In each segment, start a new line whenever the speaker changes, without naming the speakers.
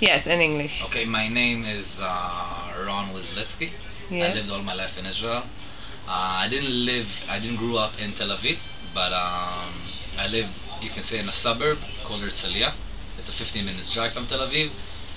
Yes, in English.
Okay, my name is Ron Wizlitsky. I
Yes.
lived all my life in Israel. I didn't grow up in Tel Aviv, but I lived, you can say, in a suburb called Herzliya. It's a 15 minutes drive from Tel Aviv.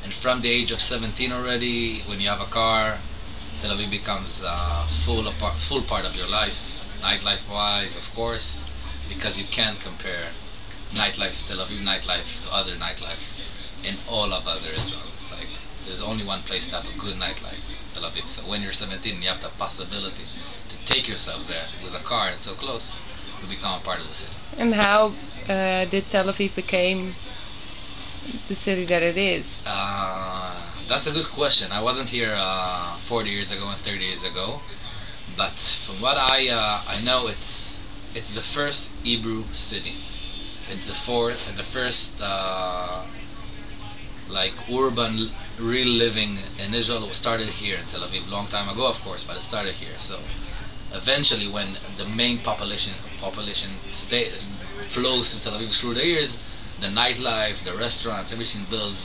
And from the age of 17 already, when you have a car, Tel Aviv becomes full part of your life, nightlife wise, of course, because you can't compare Tel Aviv nightlife to other nightlife in all of other Israel. It's like there's only one place to have a good nightlife, Tel Aviv. So when you're 17, you have the possibility to take yourself there with a car and so close, you become a part of the city.
And how did Tel Aviv became the city that it is?
That's a good question. I wasn't here 40 years ago and 30 years ago, but from what I know, it's the first Hebrew city. It's the first like urban real living in Israel was started here in Tel Aviv, long time ago, of course, but it started here. So eventually, when the main population flows to Tel Aviv through the years, the nightlife, the restaurants, everything builds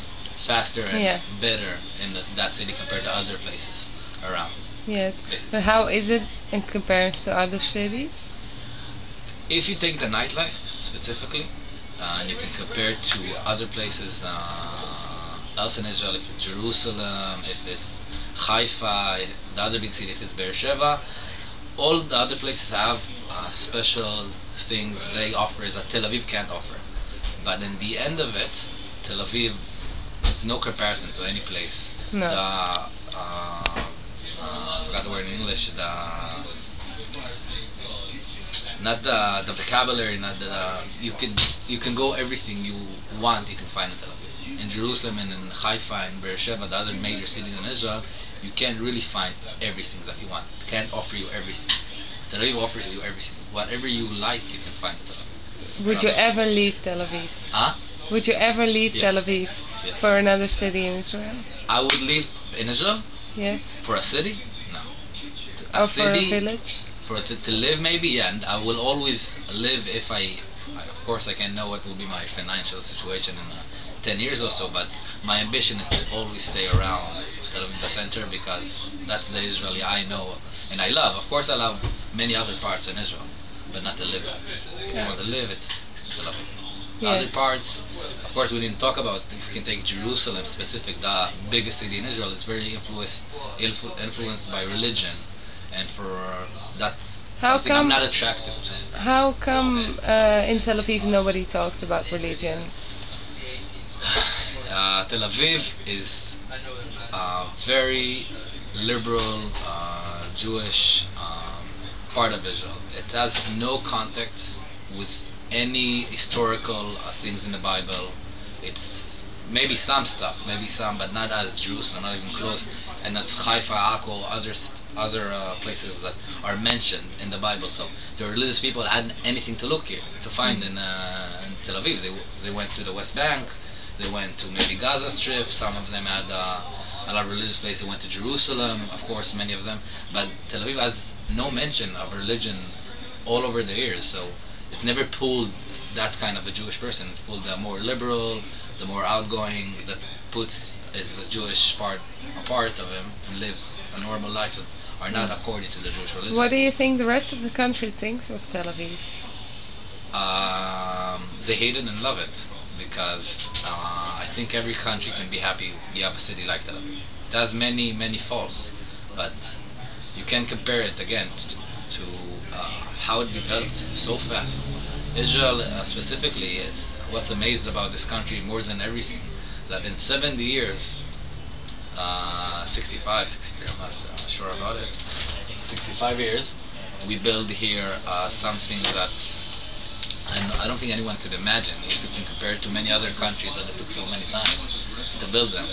faster and better in that city compared to other places around.
Yes,
Basically.
but how is it in comparison to other cities?
If you take the nightlife specifically, and you can compare it to other places else in Israel, if it's Jerusalem, if it's Haifa, the other big city, if it's Beersheba, all the other places have special things they offer that Tel Aviv can't offer. But in the end of it, Tel Aviv, it's no comparison to any place.
No.
I forgot the word in English. Not the vocabulary, not you can go everything you want, you can find in Tel Aviv. In Jerusalem and in Haifa and Beersheba, the other major cities in Israel, you can't really find everything that you want. It can't offer you everything. Tel Aviv offers you everything. Whatever you like, you can find in Tel Aviv.
Would you ever leave Tel Aviv?
Huh?
Would you ever leave
Yes.
Tel Aviv
Yes.
for another city in Israel?
I would live in Israel
Yes.
for a city? No.
Or for a village?
To live, maybe, yeah. And I will always live if of course I can know what will be my financial situation in 10 years or so, but my ambition is to always stay around the center, because that's the Israeli I know and I love. Of course I love many other parts in Israel, but not to live. If you want to live, it's Tel Aviv.
Yeah.
Other parts, of course, we didn't talk about. If we can take Jerusalem specific, the biggest city in Israel, it's very influenced by religion, and for that,
How
something I'm
come?
not attracted to.
How come in Tel Aviv nobody talks about religion?
Tel Aviv is very liberal Jewish part of Israel. It has no contact with any historical things in the Bible. It's maybe some stuff, but not as Jerusalem, not even close. And that's Haifa, Akko, other places that are mentioned in the Bible. So the religious people hadn't anything to look here to find in Tel Aviv. They went to the West Bank. They went to maybe Gaza Strip. Some of them had a lot of religious places. They went to Jerusalem, of course, many of them. But Tel Aviv has no mention of religion all over the years. So it never pulled that kind of a Jewish person. It pulled the more liberal, the more outgoing, that puts the Jewish part a part of him and lives a normal life that are not according to the Jewish religion.
What do you think the rest of the country thinks of Tel Aviv?
They hate it and love it, because I think every country can be happy you have a city like Tel Aviv. It has many faults, but you can compare it again to how it developed so fast. Israel specifically, what's amazing about this country more than everything, that in 70 years, 63, I'm not sure about it, 65 years, we build here something that, and I don't think anyone could imagine if you can compare it to many other countries that it took so many times to build them.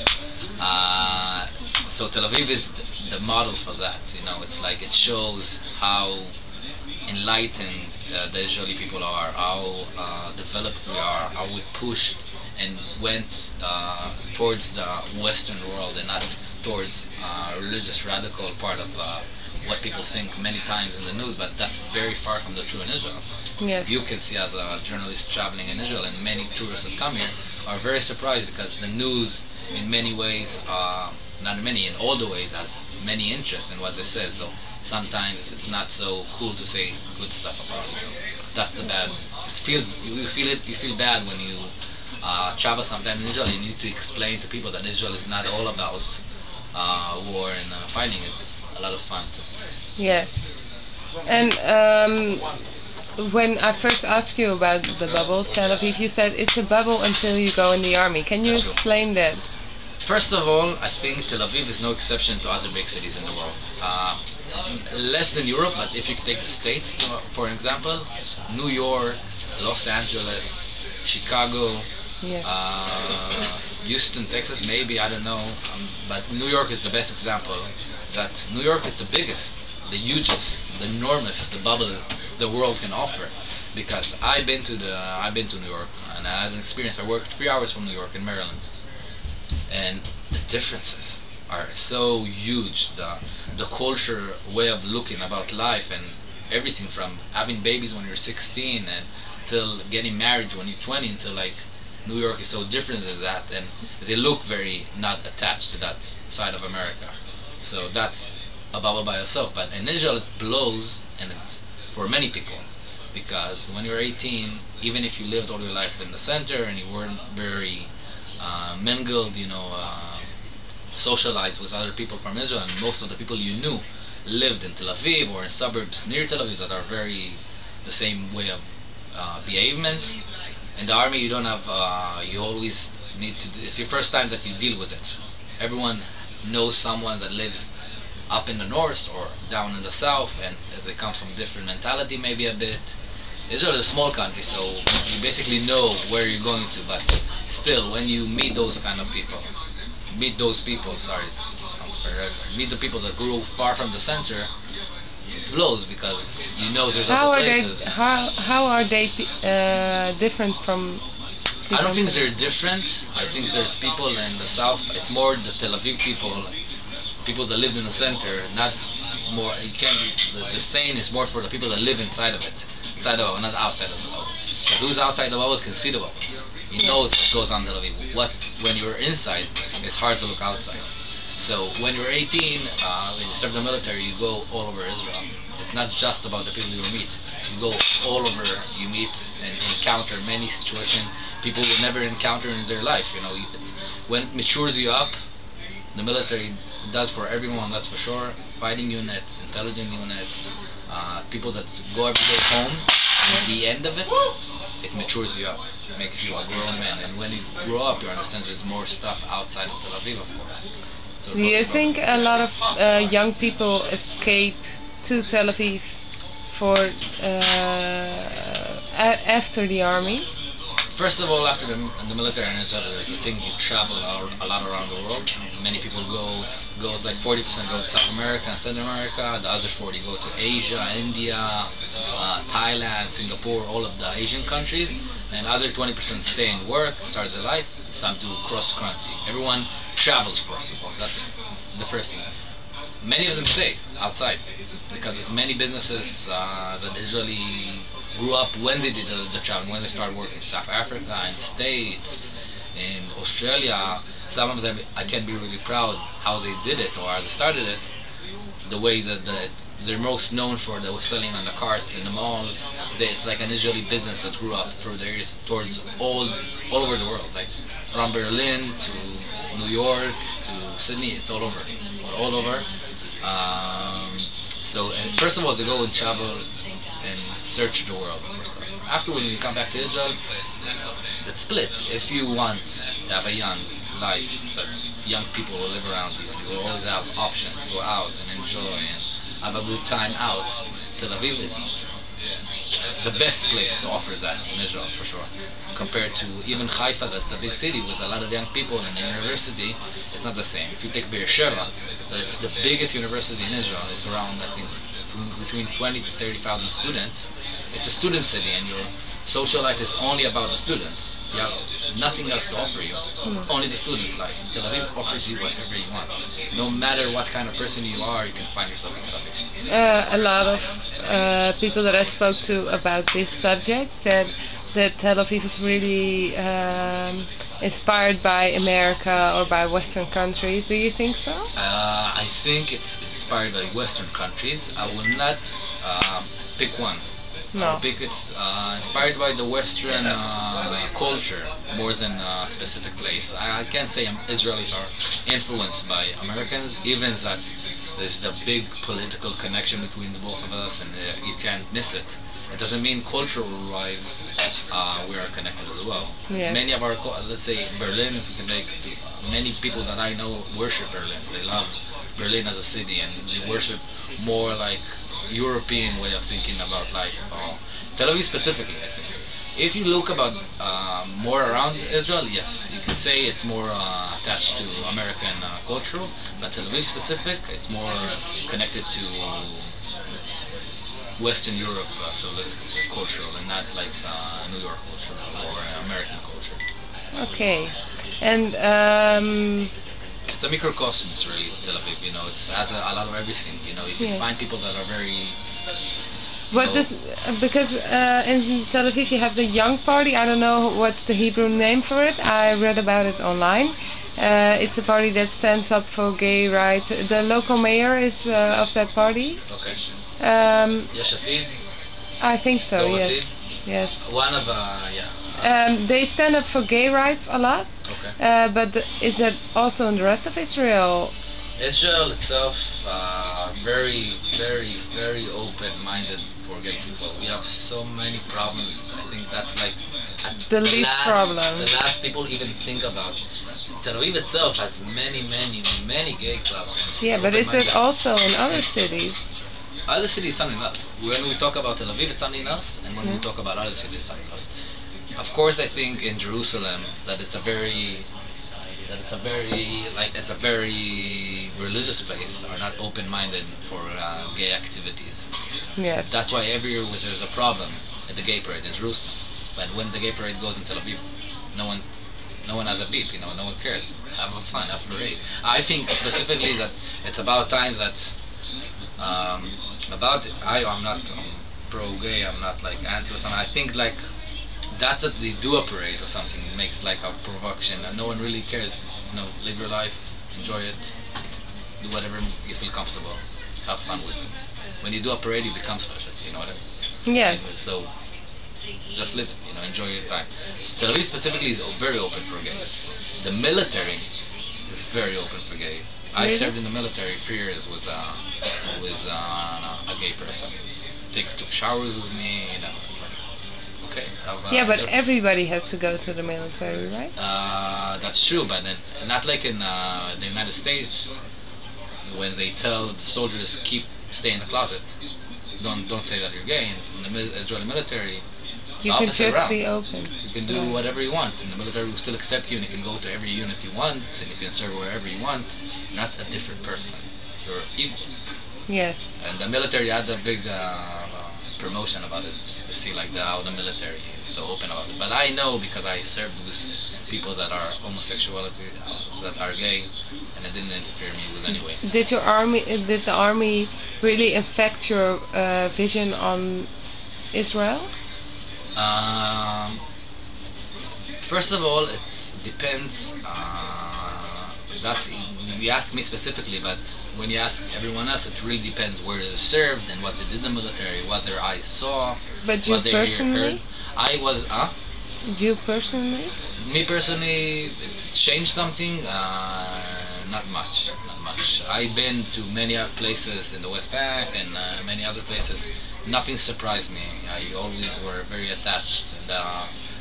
So Tel Aviv is the model for that. It's like it shows how enlightened the Israeli people are, how developed we are, how we pushed and went towards the Western world and not towards religious radical part of what people think many times in the news, but that's very far from the truth in Israel.
Yes.
You can see as a journalist traveling in Israel, and many tourists that come here are very surprised because the news in many ways, not many, in all the ways, has many interests in what they say. So sometimes it's not so cool to say good stuff about Israel. That's the bad. You feel bad when you travel sometime in Israel. You need to explain to people that Israel is not all about war and fighting. It's a lot of fun too.
Yes. And when I first asked you about the bubble, Tel Aviv, you said it's a bubble until you go in the army. Can you explain that?
First of all, I think Tel Aviv is no exception to other big cities in the world. Less than Europe, but if you take the States, for example, New York, Los Angeles, Chicago,
Yes.
Houston, Texas, maybe, I don't know, but New York is the best example. That New York is the biggest, the hugest, the enormous, the bubble the world can offer. Because I've been to New York and I had an experience. I worked 3 hours from New York in Maryland, and the differences are so huge. The culture, way of looking about life, and everything from having babies when you're 16 and till getting married when you're 20, until like New York is so different than that, and they look very not attached to that side of America. So that's a bubble by itself. But in Israel it blows, and it's for many people, because when you're 18, even if you lived all your life in the center and you weren't very mingled, socialized with other people from Israel, and most of the people you knew lived in Tel Aviv or in suburbs near Tel Aviv that are very the same way of behavement. In the army, you don't have, you always need to, it's your first time that you deal with it. Everyone knows someone that lives up in the north or down in the south, and they come from different mentality maybe a bit. Israel is a small country, so you basically know where you're going to, but still, when you meet those kind of people, meet the people that grew far from the center, it blows, because there's other places.
How are they different from people?
I don't think they're different. I think there's people in the south. It's more the Tel Aviv people that lived in the center. Not more. The saying is more for the people that live inside of it, not outside of the bubble. Because who's outside the bubble can see the bubble. He knows what goes on in Tel Aviv. When you're inside, it's hard to look outside. So when you're 18, when you serve the military, you go all over Israel. It's not just about the people you meet. You go all over, you meet and encounter many situations people will never encounter in their life. When it matures you up, the military does for everyone, that's for sure. Fighting units, intelligent units, people that go every day home. At the end of it, it matures you up. It makes you a grown man. And when you grow up, you understand there's more stuff outside of Tel Aviv, of course. So
do you think a lot of young people escape to Tel Aviv for after the army?
First of all, after the military in Israel, there's a thing, you travel a lot around the world. Many people goes like 40% go to South America and Central America, the other 40 go to Asia, India, Thailand, Singapore, all of the Asian countries, and other 20% stay and work, start their life, some do cross-country. Everyone travels, first of all. That's the first thing. Many of them stay outside because there's many businesses that usually grew up when they did the travel, when they started working in South Africa, in the States, in Australia. Some of them I can be really proud how they did it or how they started it. The way that they're most known for, they were selling on the carts in the malls. It's like an Israeli business that grew up through the years towards all over the world, like from Berlin to New York to Sydney. It's all over. And first of all, they go and travel and search the world. After, when you come back to Israel, it's split. If you want to have a young life that young people will live around you, you will always have option to go out and enjoy and have a good time out. Tel Aviv is the best place to offer that in Israel, for sure. Compared to even Haifa, that's the big city with a lot of young people and the university, it's not the same. If you take Be'er Sheva, that's the biggest university in Israel. It's around, I think, between 20 to 30,000 students. It's a student city, and your social life is only about the students. You have nothing else to offer you. Only the student life. Tel Aviv offers you whatever you want. No matter what kind of person you are, you can find yourself in Tel Aviv.
A lot of people that I spoke to about this subject said that Tel Aviv is really inspired by America or by Western countries. Do you think so?
I think it's inspired by Western countries. I will not pick one.
No.
I think it's inspired by the Western culture more than a specific place. I can't say Israelis are influenced by Americans, even that there's the big political connection between the both of us, and you can't miss it. It doesn't mean cultural-wise we are connected as well.
Yes.
Many of our, let's say Berlin, if we can take, many people that I know worship Berlin. They love Berlin as a city, and they worship more like European way of thinking about life. Tel Aviv specifically, I think. If you look about more around Israel, yes, you can say it's more attached to American culture, but Tel Aviv specific, it's more connected to Western Europe cultural, and not like New York culture or American culture.
Okay, and
it's a microcosmos, really, Tel Aviv. You know, it has a lot of everything. You know, you can
Yes.
find people that are very.
what does because in Tel Aviv you have the Young Party. I don't know what's the Hebrew name for it. I read about it online. It's a party that stands up for gay rights. The local mayor is of that party.
Okay. Yesh Atid,
I think so.
Dov
Yes.
Atid,
Yes.
one of
They stand up for gay rights a lot.
okay.
But is that also in the rest of Israel?
Israel itself, very, very, very open-minded for gay people. We have so many problems. I think that's like
The least
last,
problem.
The last people even think about. Tel Aviv itself has many, many, many gay clubs.
Yeah, but is it
Open-minded.
also in other cities?
Other cities, something else. When we talk about Tel Aviv, it's something else, and when we
Mhm.
talk about other cities, it's something else. Of course, I think in Jerusalem that it's a very religious place, are not open-minded for gay activities.
Yes.
That's why every year there's a problem at the gay parade in Jerusalem. But when the gay parade goes in Tel Aviv, no one has a beep. You know, no one cares. Have a fun, have a parade. I think specifically that it's about time that I'm not pro-gay. I'm not like anti or something. I think like that's that they do a parade or something. It makes like a provocation, and no one really cares. You know, live your life, enjoy it, do whatever you feel comfortable, have fun with it. When you do a parade, you become special. You know what I mean?
Yes.
So just live it. You know, enjoy your time. Tel Aviv specifically is very open for gays. The military is very open for gays. I
Really?
served in the military 3 years with a gay person. Took showers with me. You know, it's like, okay.
Yeah, but everybody has to go to the military, right?
that's true, but not like in the United States when they tell the soldiers stay in the closet. Don't say that you're gay. In the Israeli military,
You
the
can
opposite
just
round.
be open.
You can do
Right.
whatever you want, and the military will still accept you, and you can go to every unit you want, and you can serve wherever you want. You're not a different person. You're equal.
Yes.
And the military had a big promotion about it to see like how the military is so open about it. But I know because I served with people that are homosexuality, that are gay, and it didn't interfere me with anyway.
Did the army really affect your vision on Israel?
First of all, it depends. That you ask me specifically, but when you ask everyone else, it really depends where they served and what they did in the military, what their eyes saw,
But you
what they
personally?
heard. I was,
You personally?
me personally, it changed something. Not much, not much. I've been to many other places in the West Bank and many other places. Nothing surprised me. I always were very attached. And,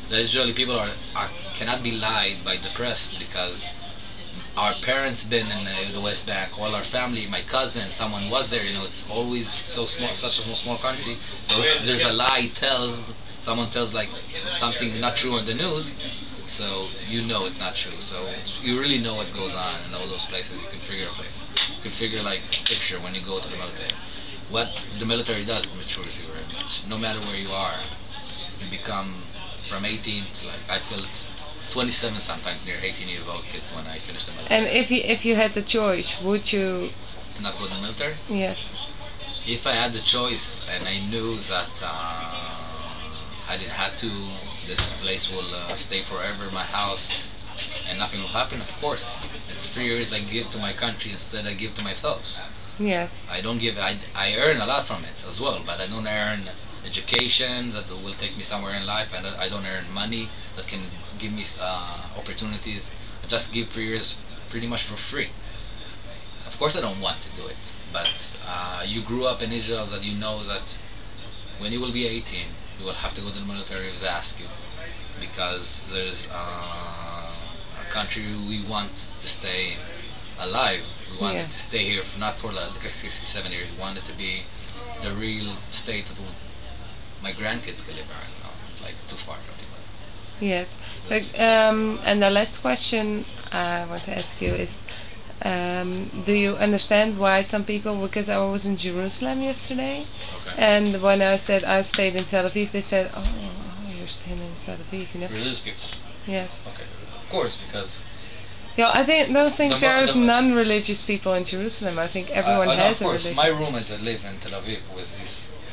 the Israeli people cannot be lied by the press because our parents been in the West Bank, all our family, my cousin, someone was there. You know, it's always so small, such a small country. So if there's a lie someone tells like something not true on the news, so you know it's not true. So you really know what goes on in all those places. You can figure a place. You can figure like a picture when you go to the military. What the military does matures you very much. No matter where you are, you become from 18 to like I feel 27 sometimes, near 18 years old kids when I finished the military.
And if you had the choice, would you?
Not go to the military?
Yes.
If I had the choice and I knew that I didn't have to, this place will stay forever, my house, and nothing will happen, of course. It's 3 years I give to my country instead I give to myself.
Yes.
I don't give, I earn a lot from it as well, but I don't earn education that will take me somewhere in life, and I don't earn money that can give me opportunities. I just give 3 years pretty much for free. Of course I don't want to do it, but you grew up in Israel that you know that when you will be 18, you will have to go to the military if they ask you, because there's a country we want to stay alive. We want it to stay here, not for like 67 years. We want it to be the real state that my grandkids can live around, like too far from me.
Yes. And the last question I want to ask you is, do you understand why some people, because I was in Jerusalem yesterday, and when I said I stayed in Tel Aviv, they said, oh, you're staying in Tel Aviv, you know?
Religious people?
Yes.
Okay, of course, because...
Yeah, I don't think there's non-religious people in Jerusalem. I think everyone has a religion.
My roommate that live in Tel Aviv was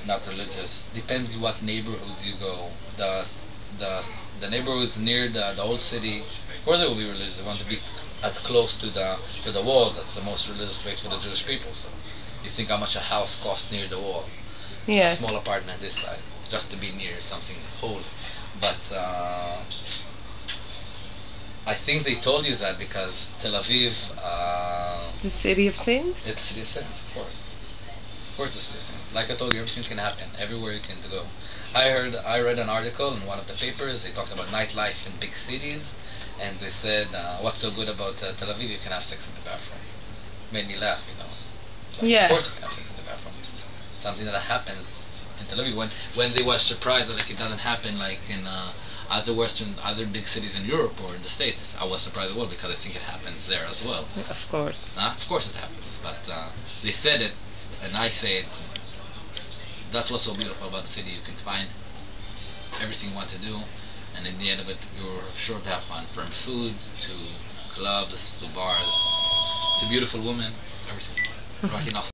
not religious. Depends what neighborhoods you go. The neighborhoods near the old city, of course they will be religious. They want to be as close to the wall. That's the most religious place for the Jewish people. So you think how much a house costs near the wall.
Yes.
A small apartment this size, just to be near something holy. But I think they told you that because Tel Aviv...
the city of sins?
It's the city of sins, of course. Of course it's the city of sins. Like I told you, everything can happen, everywhere you can go. I read an article in one of the papers, they talked about nightlife in big cities, and they said, what's so good about Tel Aviv? You can have sex in the bathroom. Made me laugh, you know. Like, of course you can have sex in the bathroom. It's something that happens in Tel Aviv. When they were surprised that like, it doesn't happen like in... other big cities in Europe or in the States, I was surprised as well because I think it happens there as well.
Of course.
Of course it happens, but they said it, and I say it. That's what's so beautiful about the city. You can find everything you want to do, and in the end of it, you're sure to have fun. From food to clubs to bars to beautiful women, everything.